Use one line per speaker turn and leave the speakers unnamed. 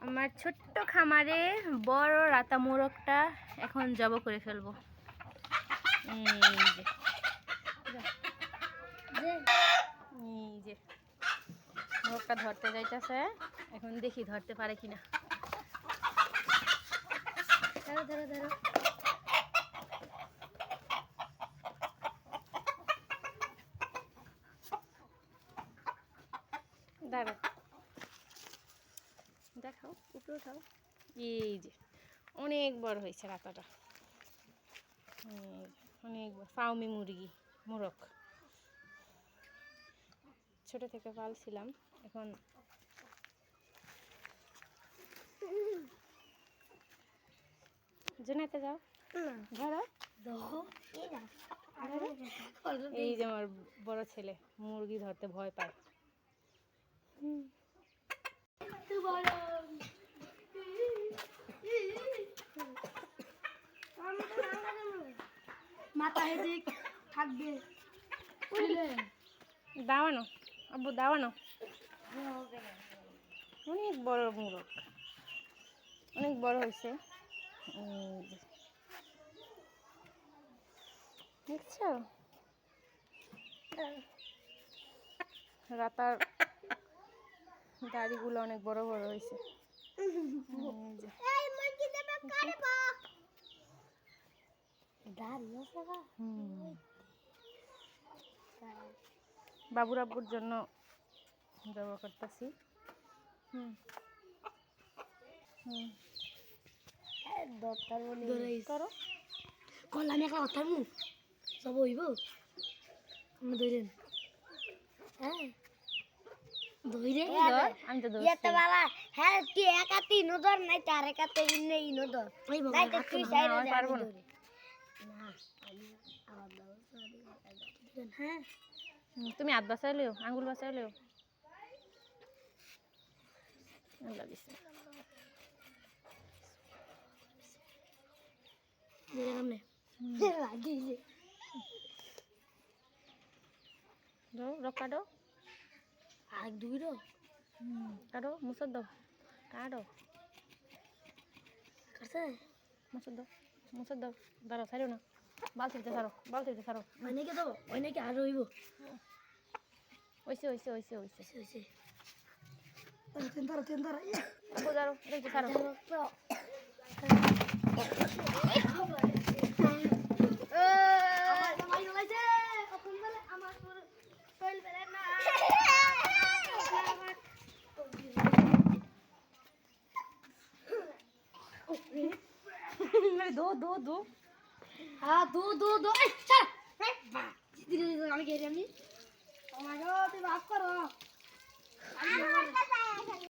আমার ছোট্ট খামারে বড় রাতা মোরগটা এখন জব করে ফেলবো। এই যে মোরগটা ধরতে যাইতেছে, এখন দেখি ধরতে পারে কিনা। ধরো ধরো ধরো। দাঁড়ো, দেখাও, উপরে উঠাও। এই যে অনেক বড় হয়েছে রাতাটা, অনেক বড়। ফাউমি মুরগি, মোরগ ছোট থেকে পালছিলাম, এখন জেনাতে যাও, ধরো। এই যে আমার বড় ছেলে মুরগি ধরতে ভয় পায়।
থাকবে
দাওয়ানো আব্বু, দাওয়ানো। অনেক বড় মোরগ, অনেক বড় হয়েছে, দেখছো রাতার দাড়িগুলো অনেক বড় বড় হয়েছে। বাবুর আব্বুর জন্য ব্যবহার করতেছি। করো
কলাম একটা কথা মুখ সব হইব ধরেন। হ্যাঁ
আমি তো
হ্যাঁ তুই একাতে ইনোদর নাই তার একাতে ইনে ইনোদর তুই
পারবো না।
হ্যাঁ
তুমি হাত বাঁচাইলেও, আঙ্গুল বাঁচাইলেও কাটো,
আর দুই
কাটো, মুসর দাও, কাটো, মুসর দাও, মুসর দাও। দাঁড়াও, ছাড়ো না, বালতিতে ছাড়ো, বালতিতে ছাড়ো।
অনেকে দেবো, অনেকে আর হইব।
ওইসে ওইসে ওইসে ওইসে
ওইসে
বোঝারো, দেখতে ছাড়ো।
দো হ্যাঁ দো আমি